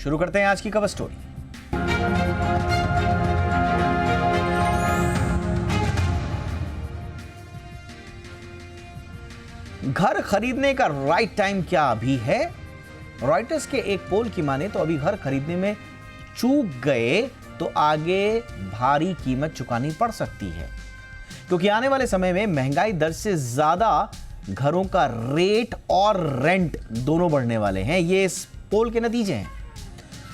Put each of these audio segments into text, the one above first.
शुरू करते हैं आज की कवर स्टोरी। घर खरीदने का राइट टाइम क्या अभी है? रॉयटर्स के एक पोल की माने तो अभी घर खरीदने में चूक गए तो आगे भारी कीमत चुकानी पड़ सकती है, क्योंकि आने वाले समय में महंगाई दर से ज्यादा घरों का रेट और रेंट दोनों बढ़ने वाले हैं। ये इस पोल के नतीजे हैं।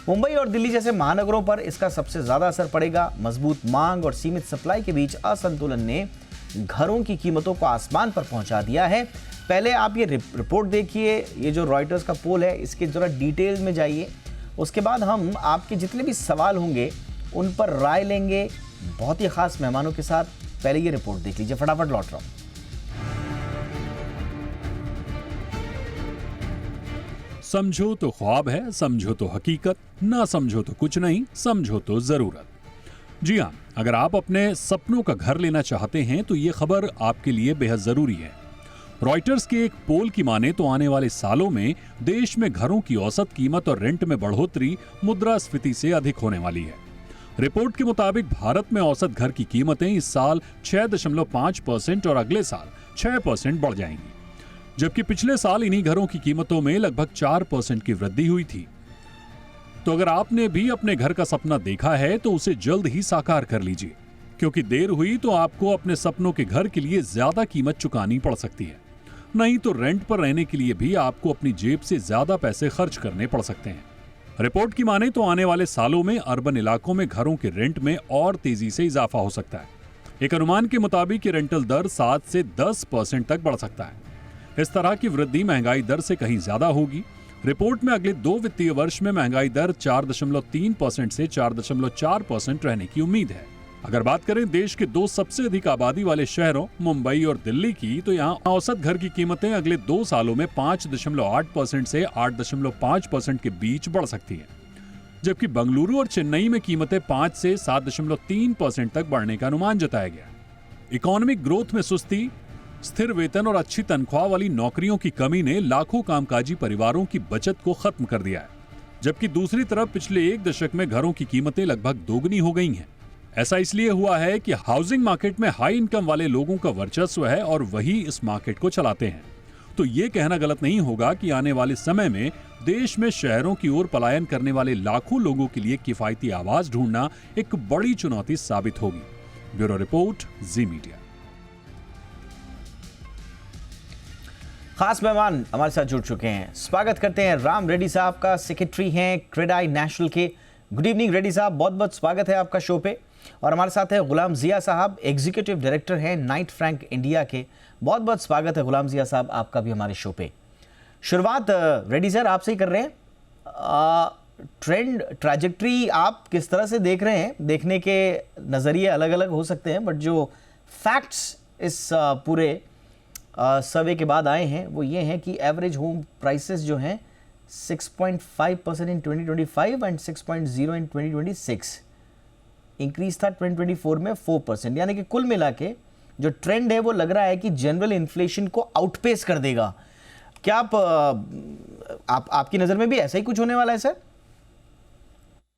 मुंबई और दिल्ली जैसे महानगरों पर इसका सबसे ज्यादा असर पड़ेगा। मजबूत मांग और सीमित सप्लाई के बीच असंतुलन ने घरों की कीमतों को आसमान पर पहुंचा दिया है। पहले आप ये रिपोर्ट देखिए, ये जो रॉयटर्स का पोल है इसके जरा डिटेल में जाइए। उसके बाद हम आपके जितने भी सवाल होंगे उन पर राय लेंगे बहुत ही खास मेहमानों के साथ। पहले ये रिपोर्ट देख लीजिए, फटाफट लौट रहा हूं। समझो तो ख्वाब है, समझो तो हकीकत, ना समझो तो कुछ नहीं, समझो तो जरूरत। जी हाँ, अगर आप अपने सपनों का घर लेना चाहते हैं तो ये खबर आपके लिए बेहद जरूरी है। रॉयटर्स के एक पोल की माने तो आने वाले सालों में देश में घरों की औसत कीमत और रेंट में बढ़ोतरी मुद्रास्फीति से अधिक होने वाली है। रिपोर्ट के मुताबिक भारत में औसत घर की कीमतें इस साल 6.5% और अगले साल 6% बढ़ जाएंगी, जबकि पिछले साल इन्हीं घरों की कीमतों में लगभग 4% की वृद्धि हुई थी। तो अगर आपने भी अपने घर का सपना देखा है तो उसे जल्द ही साकार कर लीजिए, क्योंकि देर हुई तो आपको अपने सपनों के घर के लिए ज्यादा कीमत चुकानी पड़ सकती है। नहीं तो रेंट पर रहने के लिए भी आपको अपनी जेब से ज्यादा पैसे खर्च करने पड़ सकते हैं। रिपोर्ट की माने तो आने वाले सालों में अर्बन इलाकों में घरों के रेंट में और तेजी से इजाफा हो सकता है। एक अनुमान के मुताबिक ये रेंटल दर 7 से 10% तक बढ़ सकता है। इस तरह की वृद्धि महंगाई दर से कहीं ज्यादा होगी। रिपोर्ट में अगले 2 वित्तीय वर्ष में महंगाई दर 4.3% से 4.4% रहने की उम्मीद है। अगर बात करें देश के 2 सबसे अधिक आबादी वाले शहरों मुंबई और दिल्ली की, तो यहाँ औसत घर की कीमतें अगले 2 सालों में 5.8% से 8.5% के बीच बढ़ सकती है, जबकि बंगलुरु और चेन्नई में कीमतें 5 से 7.3% तक बढ़ने का अनुमान जताया गया। इकोनॉमिक ग्रोथ में सुस्ती, स्थिर वेतन और अच्छी तनख्वाह वाली नौकरियों की कमी ने लाखों कामकाजी परिवारों की बचत को खत्म कर दिया है, जबकि दूसरी तरफ पिछले 1 दशक में घरों की कीमतें लगभग दोगुनी हो गई हैं। ऐसा इसलिए हुआ है कि हाउसिंग मार्केट में हाई इनकम वाले लोगों का वर्चस्व है और वही इस मार्केट को चलाते हैं। तो ये कहना गलत नहीं होगा कि आने वाले समय में देश में शहरों की ओर पलायन करने वाले लाखों लोगों के लिए किफायती आवास ढूंढना एक बड़ी चुनौती साबित होगी। ब्यूरो रिपोर्ट, जी मीडिया। खास मेहमान हमारे साथ जुड़ चुके हैं। स्वागत करते हैं राम रेड्डी साहब का, सेक्रेटरी हैं क्रेडाई नेशनल के। गुड इवनिंग रेड्डी साहब, बहुत बहुत स्वागत है आपका शो पे। और हमारे साथ है गुलाम जिया साहब, एग्जीक्यूटिव डायरेक्टर हैं नाइट फ्रैंक इंडिया के। बहुत बहुत स्वागत है गुलाम जिया साहब आपका भी हमारे शो पे। शुरुआत रेड्डी सर आपसे ही कर रहे हैं। ट्रेंड ट्रैजेक्टरी आप किस तरह से देख रहे हैं? देखने के नज़रिए अलग अलग हो सकते हैं, बट जो फैक्ट्स इस पूरे सर्वे के बाद आए हैं वो ये हैं कि एवरेज होम प्राइसेस जो हैं 6.5% इन 2025 एंड 6.0 इन 2026। इंक्रीज था 2024 में 4%, यानी कि कुल मिला के जो ट्रेंड है वो लग रहा है कि जनरल इन्फ्लेशन को आउटपेस कर देगा। क्या आपकी नज़र में भी ऐसा ही कुछ होने वाला है सर?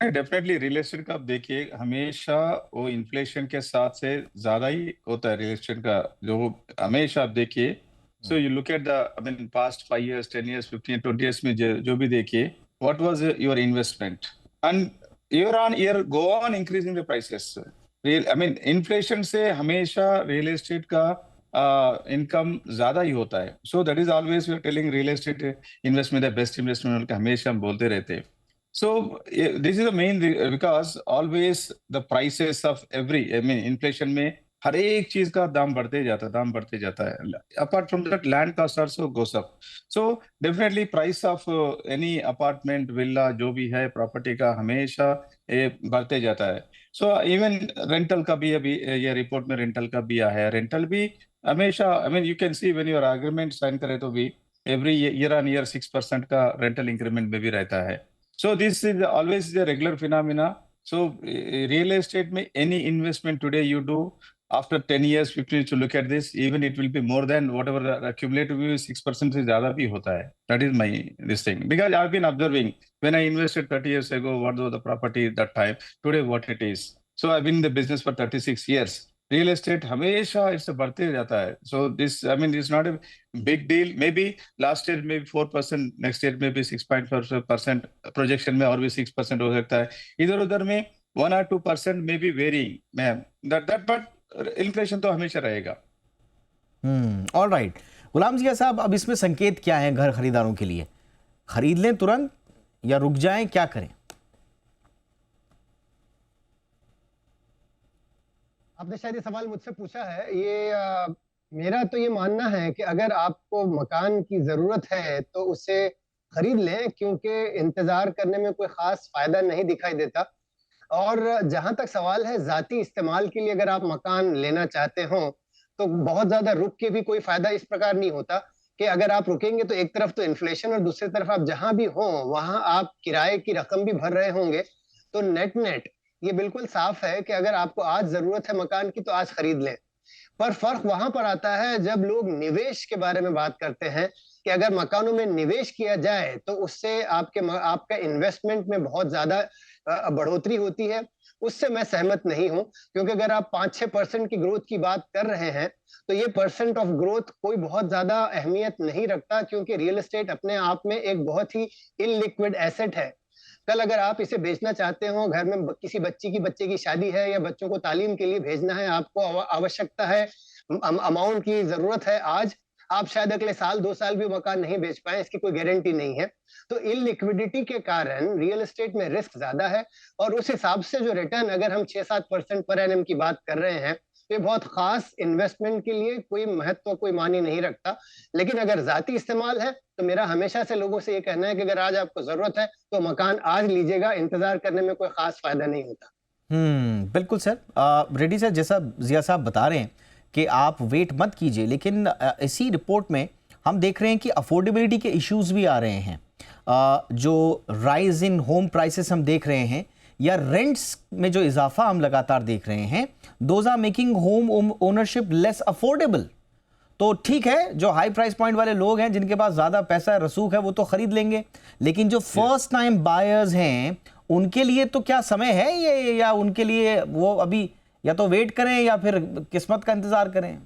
डेफिनेटली रियल एस्टेट का आप देखिए, हमेशा वो इन्फ्लेशन के साथ से ज्यादा ही होता है रियल एस्टेट का। जो हमेशा आप देखिए, so you look at the I mean past 5 years 10 years 15 20 years में जो भी देखिए, what was your investment and year on year go on increasing the prices. Real I mean inflation से हमेशा रियल एस्टेट का इनकम ज्यादा ही होता है। So that is always we are telling real estate investment the best investment, हमेशा हम बोलते रहते हैं। So this is the main because always the prices of every I mean inflation में हर एक चीज का दाम बढ़ते जाता है। Apart from that, land cost also goes up. So definitely price of any apartment, villa जो भी है प्रॉपर्टी का हमेशा ये बढ़ते जाता है। So even rental का भी अभी ये रिपोर्ट में रेंटल का भी आया है। रेंटल भी हमेशा I mean you can see when your agreement sign करे तो भी every year on year 6% का रेंटल इंक्रीमेंट में भी रहता है। So this is always the regular phenomena. So real estate में any investment today you do, after 10 years, 15 years to look at this, even it will be more than whatever the cumulative 6% से ज़्यादा भी होता है. That is my this thing. Because I've been observing when I invested 30 years ago, what was the property at that time, today what it is. So I've been in the business for 36 years. Real estate हमेशा इससे बढ़ते जाता है. So this, I mean, it's not a big deal. Maybe last year maybe 4%, next year maybe 6.4%, projection में और भी 6% हो सकता है. इधर उधर में 1 or 2% may be varying, ma'am. That but inflation तो हमेशा रहेगा. ऑलराइट गुलाम जी साहब, अब इसमें संकेत क्या है घर खरीदारों के लिए? खरीद लें तुरंत या रुक जाएं, क्या करें? आपने शायद ये सवाल मुझसे पूछा है. मेरा तो ये मानना है कि अगर आपको मकान की जरूरत है तो उसे खरीद लें, क्योंकि इंतजार करने में कोई खास फायदा नहीं दिखाई देता. और जहां तक सवाल है जाती इस्तेमाल के लिए, अगर आप मकान लेना चाहते हो तो बहुत ज्यादा रुक के भी कोई फायदा इस प्रकार नहीं होता कि अगर आप रुकेंगे तो एक तरफ तो इन्फ्लेशन और दूसरी तरफ आप जहां भी हो वहां आप किराए की रकम भी भर रहे होंगे. तो नेट ये बिल्कुल साफ है कि अगर आपको आज जरूरत है मकान की तो आज खरीद लें. पर फर्क वहां पर आता है जब लोग निवेश के बारे में बात करते हैं कि अगर मकानों में निवेश किया जाए तो उससे आपका इन्वेस्टमेंट में बहुत ज्यादा बढ़ोतरी होती है. उससे मैं सहमत नहीं हूं, क्योंकि अगर आप 5-6% की ग्रोथ की बात कर रहे हैं तो ये परसेंट ऑफ ग्रोथ कोई बहुत ज्यादा अहमियत नहीं रखता, क्योंकि रियल एस्टेट अपने आप में एक बहुत ही इललिक्विड एसेट है. कल अगर आप इसे बेचना चाहते हो, घर में किसी बच्चे की शादी है या बच्चों को तालीम के लिए भेजना है, आपको आवश्यकता है, अमाउंट की जरूरत है आज, आप शायद अगले साल 2 साल भी मकान नहीं बेच पाए, इसकी कोई गारंटी नहीं है. तो इललिक्विडिटी के कारण रियल एस्टेट में रिस्क ज्यादा है. और उस हिसाब से जो रिटर्न अगर हम 6-7% पर एनम की बात कर रहे हैं तो ये बहुत खास इन्वेस्टमेंट के लिए कोई महत्व, कोई मायने नहीं रखता. लेकिन अगर जाती इस्तेमाल है तो मेरा हमेशा से लोगों से ये कहना है कि अगर आज आपको जरूरत है तो मकान आज लीजिएगा, इंतजार करने में कोई खास फायदा नहीं होता. बिल्कुल सर. रेड्डी सर, जैसा जिया साहब बता रहे हैं कि आप वेट मत कीजिए, लेकिन इसी रिपोर्ट में हम देख रहे हैं कि अफोर्डेबिलिटी के इश्यूज भी आ रहे हैं. जो राइज इन होम प्राइसेस हम देख रहे हैं या रेंट्स में जो इजाफा हम लगातार देख रहे हैं, those are making home ownership less affordable. तो ठीक है, जो हाई प्राइस पॉइंट वाले लोग हैं, जिनके पास ज्यादा पैसा रसूख है, वो तो खरीद लेंगे, लेकिन जो फर्स्ट टाइम बायर्स हैं उनके लिए तो क्या समय है ये, या उनके लिए वो अभी या तो वेट करें या फिर किस्मत का इंतजार करें?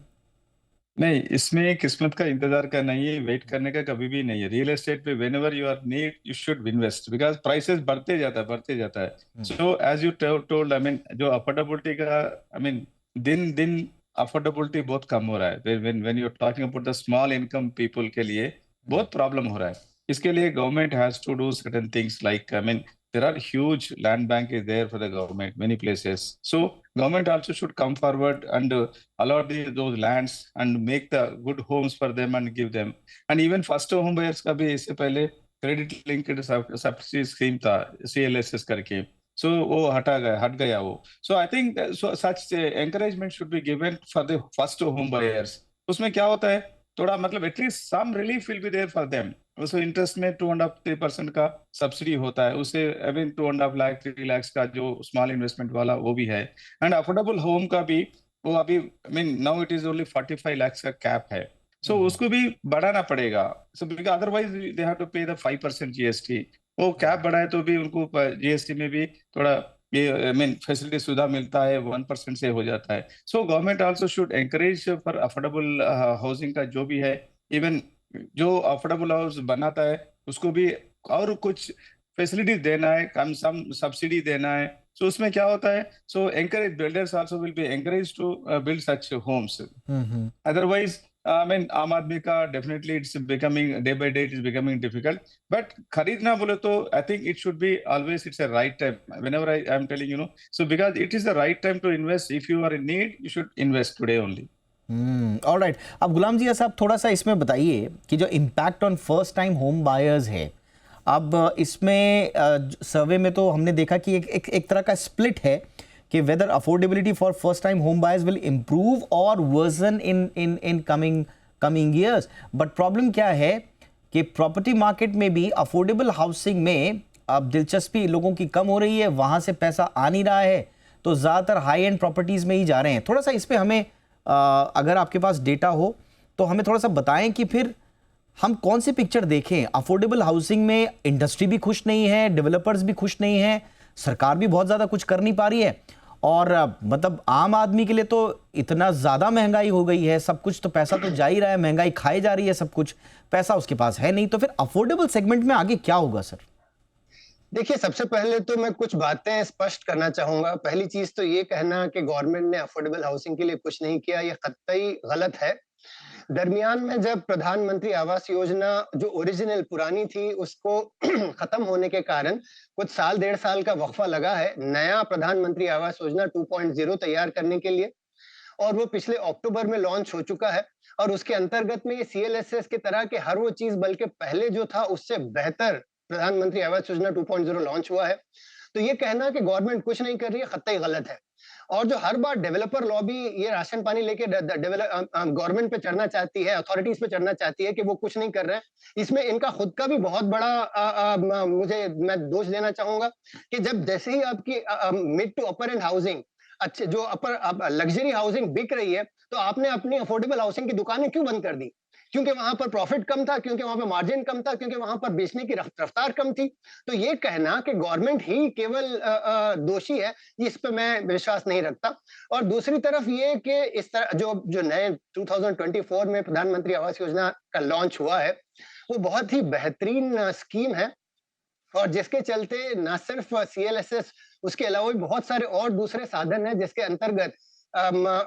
नहीं, इसमें किस्मत का इंतजार करना ही है, वेट करने का कभी भी नहीं है. रियल एस्टेट पे whenever you are need you should invest, because prices बढ़ते जाता है. So as you told, I mean जो अफोर्डेबिलिटी का, आई मीन दिन अफोर्डेबिलिटी बहुत कम हो रहा है. When you are talking about the small income people के लिए बहुत प्रॉब्लम हो रहा है. इसके लिए government has to do certain things like, I mean there are huge land bank is there for the government many places. So government also should come forward and allot those lands and make the good homes for them and give them. And even first home buyers का भी इससे पहले credit linked subsidy scheme था CLSS करके, so वो हट गया वो. So I think so such encouragement should be given for the first home buyers. उसमें क्या होता है, थोड़ा मतलब at least some relief will be there for them. उसको इंटरेस्ट में 2.5-3% का सब्सिडी होता है. उससे अभी 2.5 लाख 3 लाख का जो स्मॉल इन्वेस्टमेंट वाला वो भी है. एंड अफोर्डेबल होम का भी वो अभी, I mean now it is only 45 lakh का कैप है. सो उसको भी बढ़ाना पड़ेगा. So because otherwise they have to pay the 5% GST. वो कैप बढ़ाए तो भी उनको GST में भी थोड़ा ये, आई मीन फैसिलिटी सुविधा मिलता है, 1% से हो जाता है. So government also should encourage for affordable housing का जो भी है. इवन जो अफोर्डेबल हाउस बनाता है उसको भी और कुछ फैसिलिटीज देना है, कम सम सब्सिडी देना है. सो उसमें क्या होता है, so encourage builders also will be encourage to build such homes. Otherwise I mean आम आदमी का definitely it's becoming day by day it is becoming difficult. But खरीदना बोले तो I think it should be always it's a right time. Whenever I am telling you know, so because it is the right time to invest. If you are in need you should invest today only. Alright. अब गुलाम जी साहब थोड़ा सा इसमें बताइए कि जो impact on first time home buyers है, अब इसमें सर्वे में तो हमने देखा कि एक तरह का स्प्लिट है कि whether affordability for first time home buyers will improve और worsen in coming years. But problem क्या है कि प्रॉपर्टी मार्केट में भी अफोर्डेबल हाउसिंग में अब दिलचस्पी लोगों की कम हो रही है, वहां से पैसा आ नहीं रहा है. तो ज़्यादातर हाई एंड प्रॉपर्टीज़ में ही जा रहे हैं। थोड़ा सा इस पे हमें अगर आपके पास डेटा हो तो हमें थोड़ा सा बताएं कि फिर हम कौन सी पिक्चर देखें। अफोर्डेबल हाउसिंग में इंडस्ट्री भी खुश नहीं है, डेवलपर्स भी खुश नहीं है, सरकार भी बहुत ज़्यादा कुछ कर नहीं पा रही है, और मतलब आम आदमी के लिए तो इतना ज़्यादा महंगाई हो गई है, सब कुछ तो पैसा तो जा ही रहा है, महंगाई खाई जा रही है, सब कुछ पैसा उसके पास है नहीं। तो फिर अफोर्डेबल सेगमेंट में आगे क्या होगा सर? देखिए, सबसे पहले तो मैं कुछ बातें स्पष्ट करना चाहूंगा। पहली चीज तो ये कहना कि गवर्नमेंट ने अफोर्डेबल हाउसिंग के लिए कुछ नहीं किया, ये कतई गलत है। दरमियान में जब प्रधानमंत्री आवास योजना जो ओरिजिनल पुरानी थी उसको खत्म होने के कारण कुछ साल 1.5 साल का वक्फा लगा है नया प्रधानमंत्री आवास योजना 2.0 तैयार करने के लिए, और वो पिछले अक्टूबर में लॉन्च हो चुका है। और उसके अंतर्गत में ये सीएलएसएस की तरह के हर वो चीज बल्कि पहले जो था उससे बेहतर प्रधानमंत्री आवास योजना 2.0 लॉन्च हुआ है। तो ये कहना कि गवर्नमेंट कुछ नहीं कर रही है कतई गलत है। और जो हर बार डेवलपर लॉबी ये राशन पानी लेके गवर्नमेंट पे चढ़ना चाहती है, अथॉरिटीज पे चढ़ना चाहती है कि वो कुछ नहीं कर रहे हैं, इसमें इनका खुद का भी बहुत बड़ा मैं दोष देना चाहूंगा कि जब जैसे ही आपकी mid to upper end housing अच्छे जो अपर लग्जरी हाउसिंग बिक रही है, तो आपने अपनी अफोर्डेबल हाउसिंग की दुकानें क्यों बंद कर दी? क्योंकि वहां पर प्रॉफिट कम था, क्योंकि वहां पर मार्जिन कम था, क्योंकि वहां पर बेचने की रफ्तार कम थी। तो ये कहना कि गवर्नमेंट ही केवल दोषी है, इस पे मैं विश्वास नहीं रखता। और दूसरी तरफ ये कि इस तरह जो जो नए 2024 में प्रधानमंत्री आवास योजना का लॉन्च हुआ है, वो बहुत ही बेहतरीन स्कीम है, और जिसके चलते ना सिर्फ सीएलएसएस, उसके अलावा भी बहुत सारे और दूसरे साधन हैं जिसके अंतर्गत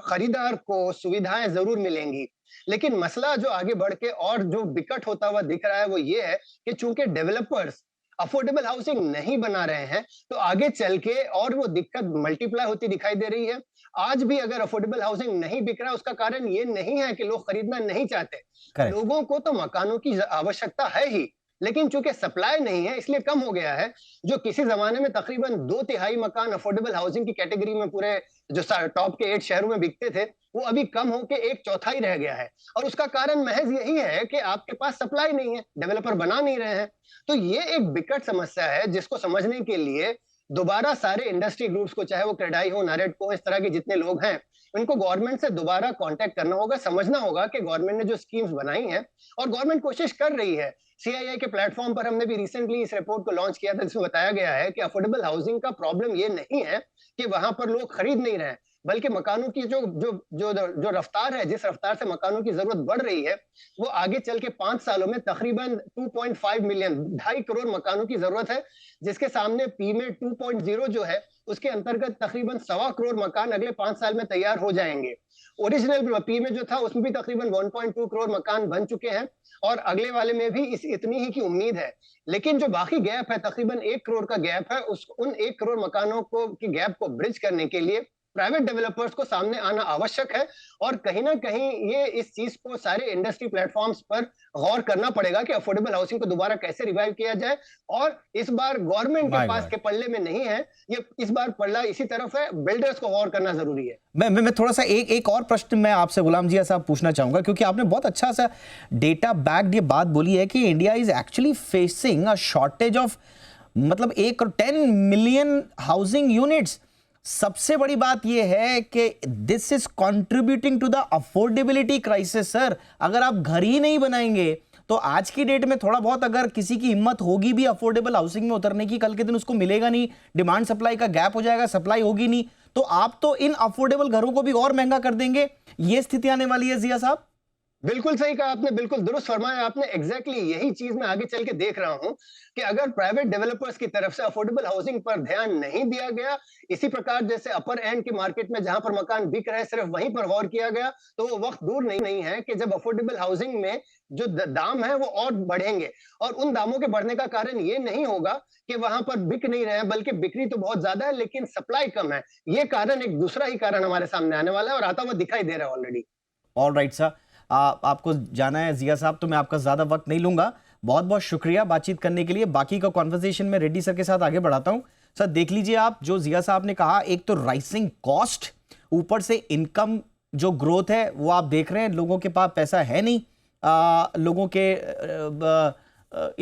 खरीदार को सुविधाएं जरूर मिलेंगी। लेकिन मसला जो आगे बढ़ के और जो विकट होता हुआ दिख रहा है वो ये है कि चूंकि डेवलपर्स अफोर्डेबल हाउसिंग नहीं बना रहे हैं, तो आगे चल के और वो दिक्कत मल्टीप्लाई होती दिखाई दे रही है। आज भी अगर अफोर्डेबल हाउसिंग नहीं बिक रहा, उसका कारण ये नहीं है कि लोग खरीदना नहीं चाहते। करेक्ट। लोगों को तो मकानों की आवश्यकता है ही, लेकिन चूंकि सप्लाई नहीं है इसलिए कम हो गया है। जो किसी जमाने में तकरीबन 2/3 मकान अफोर्डेबल हाउसिंग की कैटेगरी में पूरे जो टॉप के 8 शहरों में बिकते थे, वो अभी कम होके 1/4 रह गया है। और उसका कारण महज यही है कि आपके पास सप्लाई नहीं है, डेवलपर बना नहीं रहे हैं। तो ये एक विकट समस्या है जिसको समझने के लिए दोबारा सारे इंडस्ट्री ग्रुप्स को, चाहे वो क्रेडाई हो, नारेडको, इस तरह के जितने लोग हैं, इनको गवर्नमेंट से दोबारा कांटेक्ट करना होगा, समझना होगा कि गवर्नमेंट ने जो स्कीम्स बनाई हैं, और गवर्नमेंट कोशिश कर रही है। सीआईआई के प्लेटफॉर्म पर हमने भी रिसेंटली इस रिपोर्ट को लॉन्च किया था जिसमें बताया गया है कि अफोर्डेबल हाउसिंग का प्रॉब्लम ये नहीं है कि वहां पर लोग खरीद नहीं रहे हैं, बल्कि मकानों की जो जो जो जो रफ्तार है, जिस रफ्तार से मकानों की जरूरत बढ़ रही है, वो आगे चल के 5 सालों में तकरीबन 2.5 मिलियन 2.5 करोड़ मकानों की जरूरत है, जिसके सामने पी में 2.0 जो है उसके अंतर्गत तकरीबन 1.25 करोड़ मकान अगले 5 साल में तैयार हो जाएंगे। ओरिजिनल पी में जो था उसमें भी तकरीबन 1.2 करोड़ मकान बन चुके हैं, और अगले वाले में भी इतनी ही की उम्मीद है। लेकिन जो बाकी गैप है, तकरीबन 1 करोड़ का गैप है, उन 1 करोड़ मकानों को की गैप को ब्रिज करने के लिए प्राइवेट डेवलपर्स को सामने आना आवश्यक है। और कहीं ना कहीं ये इस चीज को सारे इंडस्ट्री प्लेटफॉर्म्स पर गौर करना पड़ेगा कि अफोर्डेबल हाउसिंग को दोबारा कैसे रिवाइव किया जाए। और इस बार गवर्नमेंट के पास के पल्ले में नहीं है, ये इस बार पल्ला इसी तरफ है, बिल्डर्स को गौर करना जरूरी है। मैं थोड़ा सा एक और प्रश्न मैं आपसे गुलाम जी साहब पूछना चाहूंगा, क्योंकि आपने बहुत अच्छा सा डेटा बैक्ड ये बात बोली है कि India is actually facing a shortage of मतलब 10 मिलियन हाउसिंग यूनिट्स। सबसे बड़ी बात यह है कि this is contributing to the affordability crisis sir. अगर आप घर ही नहीं बनाएंगे तो आज की डेट में थोड़ा बहुत अगर किसी की हिम्मत होगी भी अफोर्डेबल हाउसिंग में उतरने की, कल के दिन उसको मिलेगा नहीं, डिमांड सप्लाई का गैप हो जाएगा, सप्लाई होगी नहीं, तो आप तो इन अफोर्डेबल घरों को भी और महंगा कर देंगे। ये स्थिति आने वाली है जिया साहब। बिल्कुल सही कहा आपने, बिल्कुल दुरुस्त फरमाया आपने। एग्जैक्टली यही चीज मैं आगे चल के देख रहा हूं कि अगर प्राइवेट डेवलपर्स की तरफ से अफोर्डेबल हाउसिंग पर ध्यान नहीं दिया गया, इसी प्रकार जैसे अपर एंड की मार्केट में जहां पर मकान बिक रहे हैं सिर्फ वहीं पर गौर किया गया, तो वो वक्त दूर नहीं है कि जब अफोर्डेबल हाउसिंग में जो दाम है वो और बढ़ेंगे। और उन दामों के बढ़ने का कारण ये नहीं होगा कि वहां पर बिक नहीं रहे हैं, बल्कि बिक्री तो बहुत ज्यादा है लेकिन सप्लाई कम है। ये कारण, एक दूसरा ही कारण हमारे सामने आने वाला है और आता हुआ दिखाई दे रहा है ऑलरेडी। ऑलराइट सर, आपको जाना है जिया साहब, तो मैं आपका ज्यादा वक्त नहीं लूंगा। बहुत बहुत शुक्रिया बातचीत करने के लिए। बाकी का कॉन्वर्सेशन में रेड्डी सर के साथ आगे बढ़ाता हूं। सर देख लीजिए आप, जो जिया साहब ने कहा, एक तो राइसिंग कॉस्ट, ऊपर से इनकम जो ग्रोथ है वो आप देख रहे हैं, लोगों के पास पैसा है नहीं, लोगों के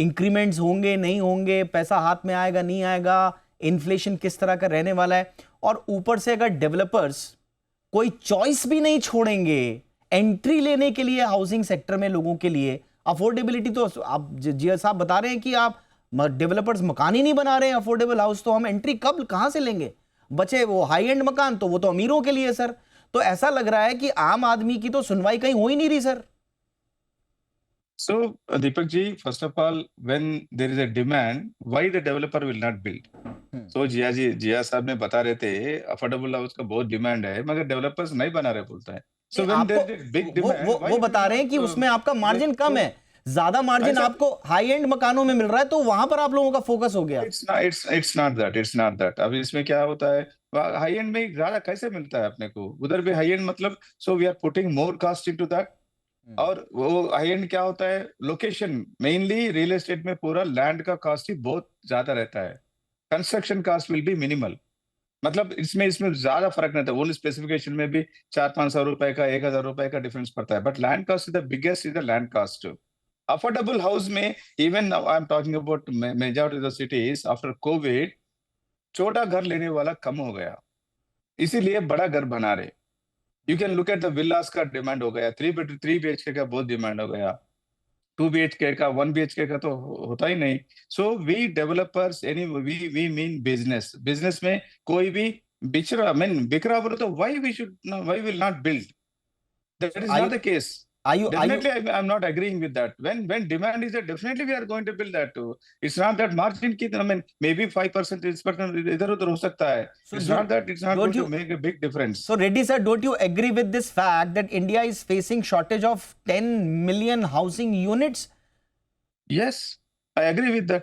इंक्रीमेंट्स होंगे नहीं होंगे, पैसा हाथ में आएगा नहीं आएगा, इन्फ्लेशन किस तरह का रहने वाला है, और ऊपर से अगर डेवलपर्स कोई चॉइस भी नहीं छोड़ेंगे एंट्री लेने के लिए हाउसिंग सेक्टर में लोगों के लिए, अफोर्डेबिलिटी तो आप जी साहब बता रहे हैं कि आप डेवलपर्स मकान ही नहीं बना रहे हैं अफोर्डेबल हाउस, तो हम एंट्री कब कहां से लेंगे? बचे वो हाई एंड मकान तो वो तो अमीरों के लिए सर। तो ऐसा लग रहा है कि आम आदमी की तो सुनवाई कहीं हो ही नहीं रही sir. So, Deepak ji, first of all, when there is a demand, why the developer will not build? So, जिया साहब ने बता रहे थे अफोर्डेबल हाउस का बहुत डिमांड है, मगर डेवलपर्स नहीं बना रहे बोलता है। So, when there is a big demand, why वो will बता रहे हैं कि not, उसमें आपका मार्जिन like, कम है, ज्यादा मार्जिन ऐसा- आपको हाई एंड मकानों में मिल रहा है, तो वहां पर आप लोगों का फोकस हो गया। It's not that. It's not that. अब इसमें क्या होता है, हाई एंड में ज्यादा कैसे मिलता है अपने को? उधर भी हाई एंड मतलब, so we are putting more cost into that. और वो हाई एंड क्या होता है, लोकेशन, मेनली रियल एस्टेट में पूरा लैंड का कॉस्ट ही बहुत ज्यादा रहता है, construction cost will be minimal. मतलब इसमें ज्यादा फर्क नहीं था, ओनली स्पेसिफिकेशन में भी 400-500 रुपए का 1000 रुपए का डिफरेंस पड़ता है, but land cost is the biggest, is the land cost. Affordable house में even now I am talking about majority of the cities after covid, छोटा घर लेने वाला कम हो गया, इसीलिए बड़ा घर बना रहे। You can look at the villas का डिमांड हो गया, 3 BHK का बहुत डिमांड हो गया, 2 BHK का, 1 BHK का तो होता ही नहीं। So we developers, any we mean business में कोई भी बिखरा बोलो तो why will not build? That is Are not you- the case. Are you Definitely, I'm not agreeing with that. When demand is there, definitely we are going to build that too. It's not that margin की, maybe 5%, 6% इधर उधर हो सकता है. So It's do- not that. It's not don't going you- to make a big difference. So Reddy sir, don't you agree with this fact that India is facing shortage of 10 million housing units? Yes, I agree with that.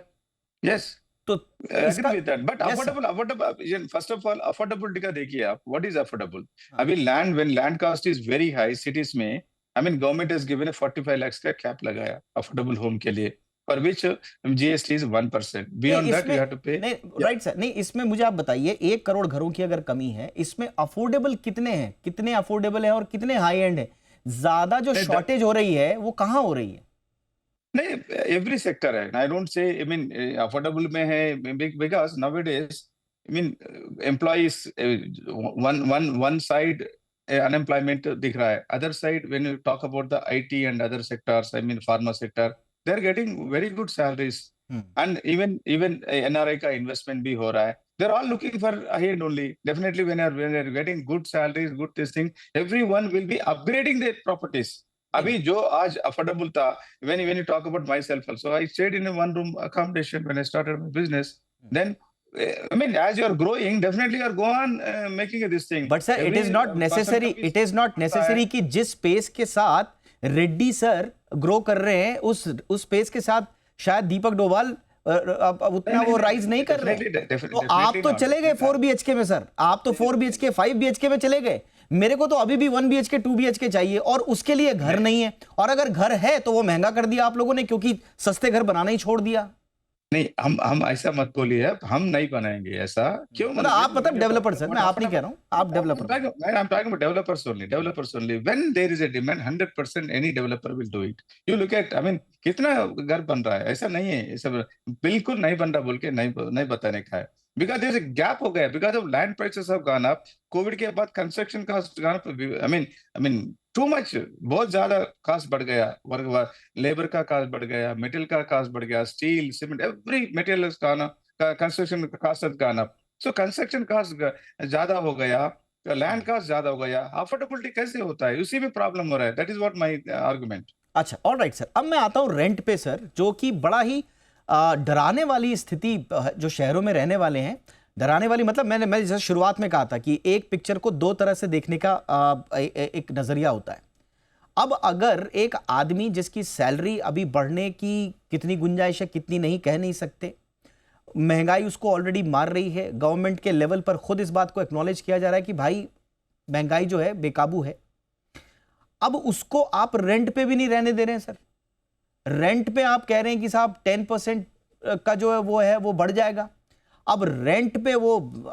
Yes, तो I इसका agree with that. But Yes, sir. affordable. First of all, affordability का देखिए आप. What is affordable? अभी when land cost is very high cities में, government has given a 45 lakhs का cap लगाया affordable home के लिए, for which GST is 1%. Beyond that, you have to pay. नहीं राइट सर, नहीं इसमें मुझे आप बताइए 1 करोड़ घरों की अगर कमी है, इसमें अफोर्डेबल कितने हैं, कितने अफोर्डेबल है और कितने हाई एंड है? ज्यादा जो नहीं, शॉर्टेज हो रही है वो कहाँ हो रही है? नहीं, एवरी सेक्टर है। आई डोंट से अफोर्डेबल में है, because nowadays employees, one side unemployment दिख रहा है, other side when you talk about the IT and other sectors, pharma sector, they are getting very good salaries, and even NRI का investment भी हो रहा है। They're all looking for ahead only. Definitely, when they're getting good salaries, good this thing, everyone will be upgrading their properties. अभी जो आज affordable था, when you talk about myself also, I stayed in a one room accommodation when I started my business. Then as you are growing, definitely you are go on making this thing. But sir it is not necessary, it is not necessary कि जिस space के साथ Reddy sir grow कर रहे हैं उस space के साथ शायद दीपक डोभाल अब उतना वो राइज नहीं कर रहे हैं। तो आप तो चले गए 4 BHK में सर, आप तो 4 BHK 5 BHK में चले गए। मेरे को तो अभी भी 1 BHK 2 BHK चाहिए और उसके लिए घर नहीं है, और अगर घर है तो वो महंगा कर दिया आप लोगों ने क्योंकि सस्ते घर बनाना ही छोड़ दिया। नहीं, हम ऐसा मत बोलिए, हम नहीं बनाएंगे ऐसा। क्यों? मतलब आप डेवलपर सर, मैं आप नहीं कह रहा हूं, आप developer. I'm talking about developers only. When there is a demand, 100% any developer will do it. You look at, कितना घर बन रहा है, ऐसा नहीं है, ऐसा बिल्कुल नहीं बन रहा बोल के नहीं बताने का है। Because there is a gap हो गया, because of land prices have gone up. Covid के बाद construction cost gone up. Too much, बहुत ज्यादा कॉस्ट बढ़ गया, लेबर का कॉस्ट बढ़ गया, मेटेरियल का कॉस्ट बढ़ गया, steel, cement, every material construction cost has gone up. So construction cost ज्यादा हो गया, लैंड कॉस्ट ज्यादा हो गया, अफोर्डेबिलिटी कैसे होता है, उसी में प्रॉब्लम हो रहा है। That is what my argument. अच्छा, ऑलराइट सर, अब मैं आता हूं रेंट पे सर, जो कि बड़ा ही डराने वाली स्थिति जो शहरों में रहने वाले हैं, डराने वाली मतलब मैं जैसे शुरुआत में कहा था कि एक पिक्चर को 2 तरह से देखने का एक नजरिया होता है। अब अगर एक आदमी जिसकी सैलरी अभी बढ़ने की कितनी गुंजाइश है कितनी नहीं कह नहीं सकते, महंगाई उसको ऑलरेडी मार रही है, गवर्नमेंट के लेवल पर खुद इस बात को एक्नॉलेज किया जा रहा है कि भाई महंगाई जो है बेकाबू है, अब उसको आप रेंट पे भी नहीं रहने दे रहे हैं सर। रेंट पे आप कह रहे हैं कि साहब 10% का जो है वो बढ़ जाएगा। अब रेंट पे वो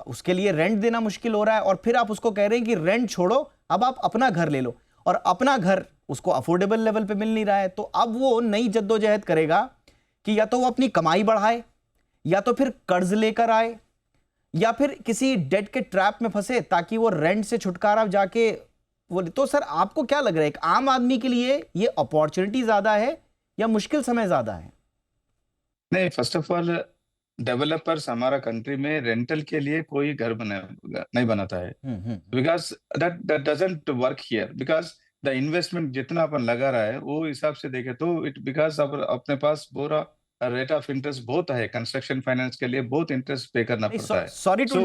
उसके लिए रेंट देना मुश्किल हो रहा है, और फिर आप उसको कह रहे हैं कि रेंट छोड़ो, अब आप अपना घर ले लो, और अपना घर उसको अफोर्डेबल लेवल पे मिल नहीं रहा है। तो अब वो नई जद्दोजहद करेगा कि या तो वो अपनी कमाई बढ़ाए, या तो फिर कर्ज लेकर आए, या फिर किसी डेट के ट्रैप में फंसे ताकि वो रेंट से छुटकारा जाके वो। तो सर आपको क्या लग रहा है, एक आम आदमी के लिए ये अपॉर्चुनिटी ज्यादा है या मुश्किल समय ज्यादा है? नहीं, फर्स्ट ऑफ ऑल डेवलपर्स हमारा कंट्री में रेंटल के लिए कोई घर नहीं बनाता है, because that doesn't work here, because the investment जितना अपन लगा रहा है वो हिसाब से देखे तो इट, बिकॉज अब अपने पास पूरा रेट ऑफ इंटरेस्ट बहुत है, कंस्ट्रक्शन फाइनेंस के लिए बहुत इंटरेस्ट पे करना पड़ता है। सॉरी टू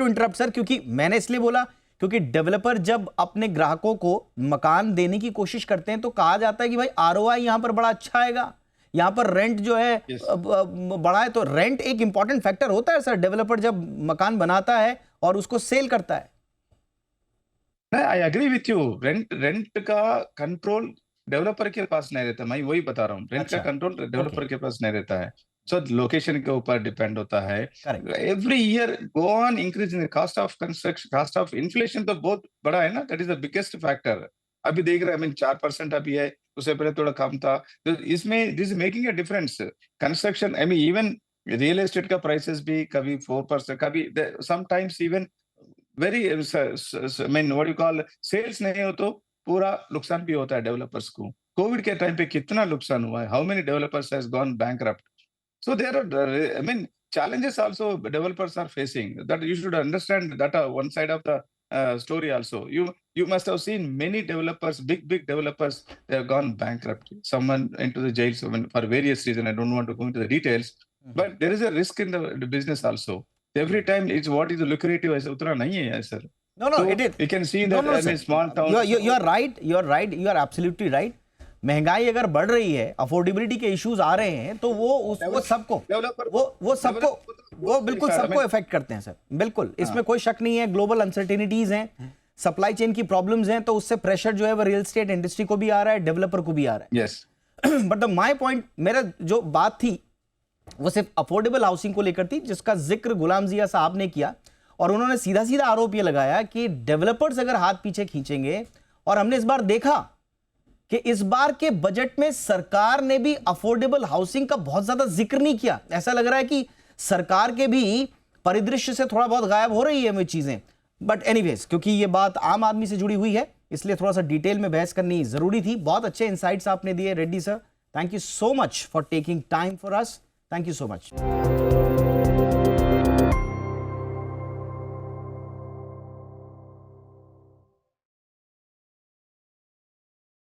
इंटरप्ट सर, क्योंकि मैंने इसलिए बोला क्योंकि डेवलपर जब अपने ग्राहकों को मकान देने की कोशिश करते हैं तो कहा जाता है कि भाई आरओआई यहां पर बड़ा अच्छा आएगा, यहां पर रेंट जो है बड़ा है। तो रेंट एक इंपॉर्टेंट फैक्टर होता है सर, डेवलपर जब मकान बनाता है और उसको सेल करता है। नहीं, I agree with you, rent का कंट्रोल डेवलपर के पास नहीं रहता, मैं वही बता रहा हूँ, रेंट का कंट्रोल डेवलपर के पास नहीं रहता है। सो लोकेशन के ऊपर डिपेंड होता है। Every year go on increase in cost of construction, cost of inflation तो बहुत बड़ा है ना, that is the biggest factor. अभी देख रहे हैं, आई मीन 4% अभी है, उससे पहले थोड़ा कम था, तो इसमें this is making a difference. Construction, I mean even real estate का प्राइसेस भी कभी 4%, कभी sometimes even very, I mean what you call, sales नहीं हो तो पूरा नुकसान भी होता है डेवलपर्स को। कोविड के टाइम पे कितना नुकसान हुआ है, how many developers has gone bankrupt. So there are, I mean, challenges also developers are facing. That you should understand that one side of the story also. You must have seen many developers, big developers, they have gone bankrupt. Someone into the jail, someone for various reasons. I don't want to go into the details, but there is a risk in the business also. Every time it's what is lucrative, ऐसा उतना नहीं है sir. No, so it is. You can see that no, in small towns. You are right. You are right. You are absolutely right. महंगाई अगर बढ़ रही है, affordability के इश्यूज आ रहे हैं, तो वो सबको वो बिल्कुल सबको इफेक्ट करते हैं सर, बिल्कुल इसमें कोई शक नहीं है। ग्लोबल अनसर्टेनिटीज हैं, सप्लाई चेन की प्रॉब्लम्स हैं, तो उससे प्रेशर जो है वो रियल एस्टेट इंडस्ट्री को भी आ रहा है, डेवलपर को भी आ रहा है। Yes, but the my point, मेरा जो बात थी वो सिर्फ अफोर्डेबल हाउसिंग को लेकर थी, जिसका जिक्र गुलाम जिया साहब ने किया, और उन्होंने सीधा सीधा आरोप ये लगाया कि डेवलपर्स अगर हाथ पीछे खींचेंगे, और हमने इस बार देखा कि इस बार के बजट में सरकार ने भी अफोर्डेबल हाउसिंग का बहुत ज्यादा जिक्र नहीं किया। ऐसा लग रहा है कि सरकार के भी परिदृश्य से थोड़ा बहुत गायब हो रही है वो चीजें। बट एनीवेज, क्योंकि ये बात आम आदमी से जुड़ी हुई है, इसलिए थोड़ा सा डिटेल में बहस करनी जरूरी थी। बहुत अच्छे इंसाइट्स आपने दिए Reddy sir, thank you so much for taking time for us, thank you so much.